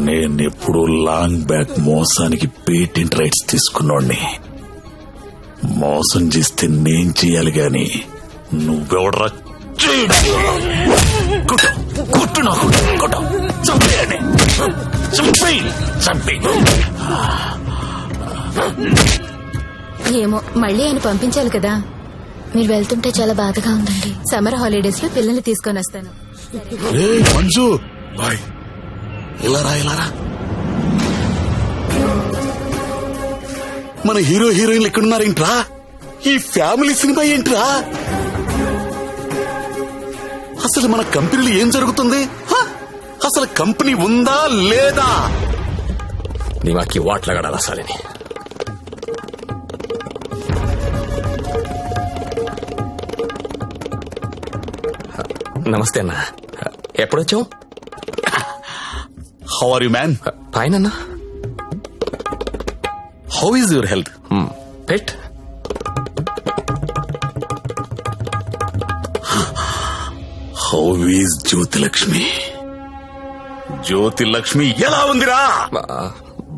నేనెప్పుడు long back మోసానికి patent rights తీసుకున్నోడ్ని. మోసం చేస్తే నేను చెయ్యాలి గాని నువ్వెవడరా? కొట్టు నాకు, కొట్టు, చంపేయండి, చంపేయి. ఏమో మళ్ళీ ఆయన పంపించాలి కదా. మీరు వెళ్తుంటే చాలా బాధగా ఉందండి. సమ్మర్ హాలిడేస్ లో పిల్లల్ని తీసుకొని వస్తాను. మంజు బాయ్, ఇలారా. మన హీరో హీరోయిన్లు ఎక్కడున్నారేంట్రా? ఈ ఫ్యామిలీ సినిమా ఏంట్రా? అసలు మన కంపెనీలో ఏం జరుగుతుంది? అసలు కంపెనీ ఉందా లేదా? నీవాకి వాట్లాడాలా సాలని. నమస్తే అన్న, ఎప్పుడొచ్చావు? How are you man? Fine అన్న. How is your health? Pet how is Jyothilakshmi? Jyothilakshmi ఎలా ఉందిరా?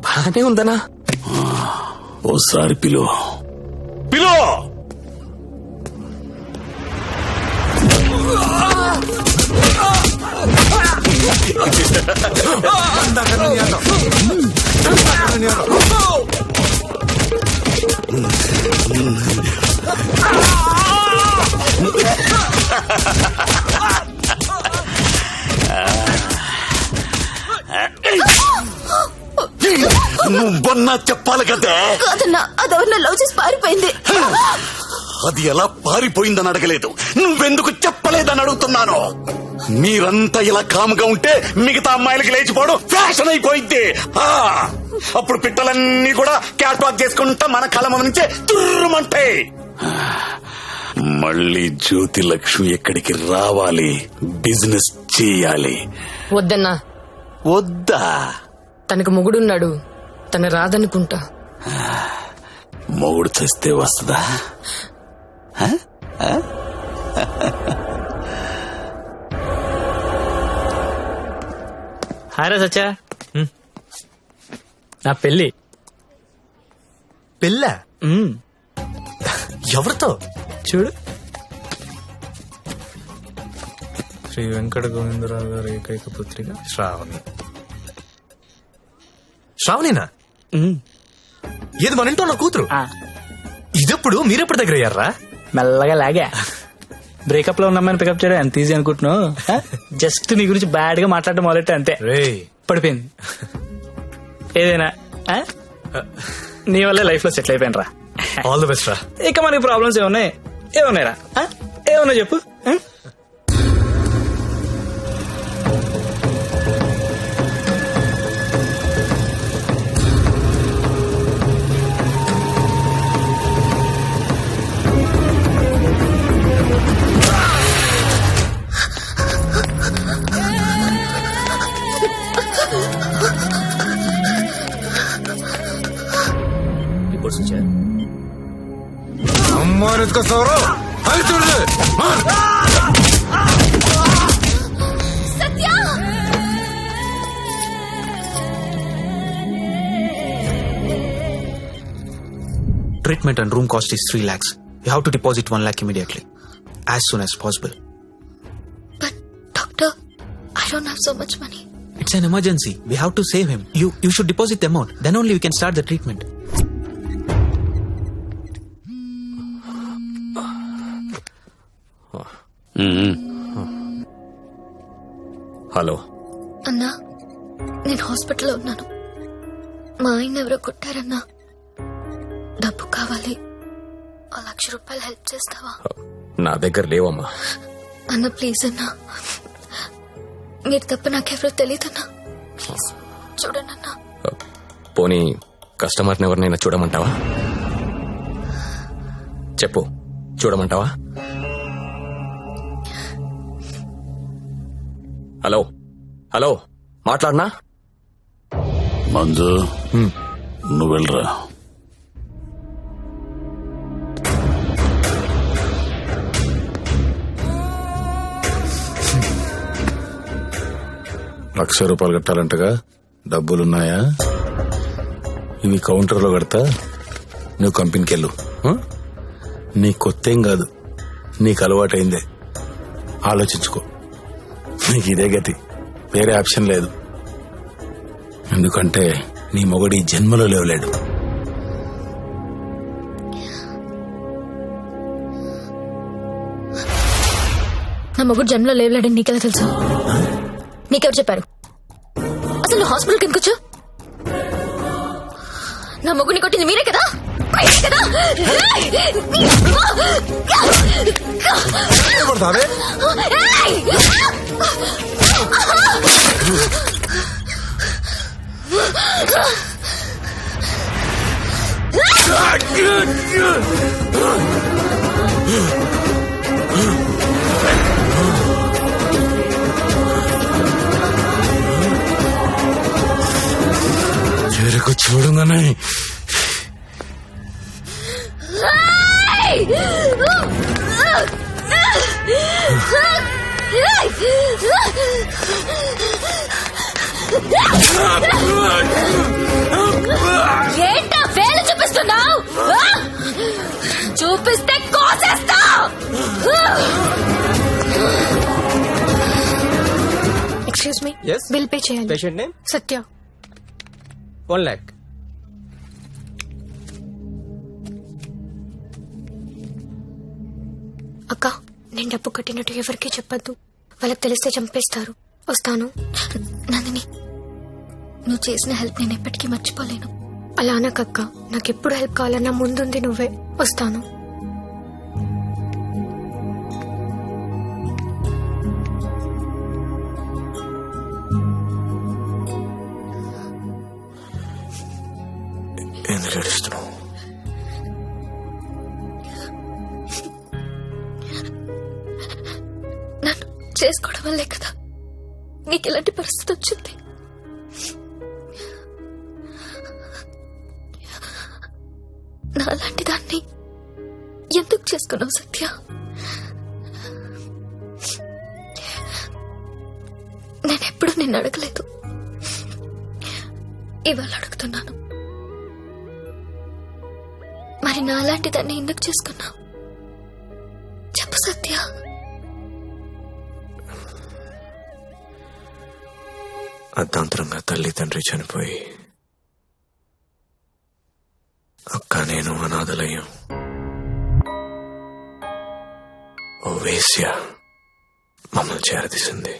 బానే ఉందనా? ఓసారి పిలో. నువ్వన్నా చెప్పాలి కదా. కాదన్నా, అదెవరన్నా లవ్ చేసి పారిపోయింది. అది ఎలా పారిపోయిందని అడగలేదు, నువ్వెందుకు చెప్పలేదని అడుగుతున్నాను. మీరంతా ఇలా కాముగా ఉంటే మిగతా అమ్మాయిలకి లేచిపోవడం ఫ్యాషన్ అయిపోయింది. అప్పుడు పిట్టలన్నీ కూడా క్యాట్ వాక్ చేసుకుంటా మన కళ్ళ ముందు నుంచే తుర్రుమంటాయి. మళ్ళీ జ్యోతి లక్ష్మి ఎక్కడికి రావాలి, బిజినెస్ చేయాలి. వద్దన్నా. వద్దా? తనకు మొగుడున్నాడు, తన రాదనుకుంటా. మొగుడు చేస్తే వస్తుందా? హారా సచ్చా, నా పెళ్ళి. పెళ్ళా? ఎవరితో? చూడు, శ్రీ వెంకట గోవిందరావు గారి ఏకైక పుత్రిక శ్రావణి. శ్రావణినా? ఏది మన ఇంట్లో నా కూతురు? ఇదెప్పుడు మీరెప్పుడు దగ్గర అయ్యారా? మెల్లగా లాగా. బ్రేకప్ లో ఉన్నామని పికప్ చేయడం ఎంత ఈజీ అనుకుంటున్నావు? జస్ట్ నీ గురించి బ్యాడ్ గా మాట్లాడడం మొదలెట్టే అంతే, పడిపోయింది. ఏదైనా నీ వల్లే లైఫ్ లో సెటిల్ అయిపోయినరా. ఆల్ ది బెస్ట్ రా. ఇక మనకి ప్రాబ్లమ్స్ ఏమున్నాయిరా? ఏమన్నా చెప్పు. అమ్మాని ఎత్తుకొస్తావరా? అది చూడలే. Treatment and room cost is 3 lakhs. You have to deposit 1 lakh immediately, as soon as possible. But doctor, I don't have so much money. It's an emergency. We have to save him. You should deposit the amount. Then only we can start the treatment. Hello అన్నా, నేను హాస్పిటల్లో ఉన్నాను. మా ఆయన ఎవరో కొట్టారన్నా. డబ్బు కావాలి. 1,00,000 రూపాయలు హెల్ప్ చేస్తావా? నా దగ్గర లేవమ్మా. అన్న ప్లీజ్ అన్నా, మీరు తప్ప నాకెవరో తెలియదన్నా. ప్లీజ్ చూడండి అన్నా. పోనీ కస్టమర్ని ఎవరినైనా చూడమంటావా? చెప్పు, చూడమంటావా? హలో మాట్లాడనా? మంజు, నువ్వు వెళ్ళరా. ₹1,00,000 కట్టాలంటగా, డబ్బులున్నాయా? ఇవి కౌంటర్లో కడతా, నువ్వు కంపెనీకి వెళ్ళు. నీ కొత్తేం కాదు, నీకు అలవాటైందే. ఆలోచించుకో, నీకు ఇదే గతి, వేరే ఆప్షన్ లేదు. ఎందుకంటే నీ మొగడి జన్మలో లేవలేడు. నా మొగుడు జన్మలో లేవలేడని నీకెలా తెలుసు? నీకెవరు చెప్పారు? అసలు నువ్వు హాస్పిటల్కి ఎందుకు వచ్చావు? నా మొగుడిని కొట్టింది మీరే కదా? మీరే కదా? ఏయ్! చెరుకు చూడంగానే ఏంటా వేలు చూపిస్తున్నావు? చూపిస్తే కోసేస్తా. Excuse me, Yes? Bill pay చేయాలి. Patient name Satya. 1 lakh. అక్క, నేను డబ్బు కట్టినట్టు ఎవరికీ చెప్పొద్దు. వాళ్ళకి తెలిస్తే చంపేస్తారు. వస్తాను. నందిని, నువ్వు చేసిన హెల్ప్ నేను ఎప్పటికీ మర్చిపోలేను. అలా అనకక్క, నాకెప్పుడు హెల్ప్ కావాలన్నా ముందుంది నువ్వే. వస్తాను. ఎందుకు ఏడుస్తున్నావు? నన్ను చేసుకోవడం వల్లే కదా నీకు ఇలాంటి పరిస్థితి వచ్చింది. నాలాంటి దాన్ని ఎందుకు చేసుకున్నావు సత్య? నేనెప్పుడు నిన్ను అడగలేదు, ఇవాళ అడుగుతున్నాను. మరి నాలాంటి దాన్ని ఎందుకు చేసుకున్నావు? చెప్పు సత్య. అర్ధాంతరంగా తల్లి తండ్రి చనిపోయి అక్క నేను అనాథలయ్యాం. ఓ వేశ్య మమ్మల్ని చేరదీసింది.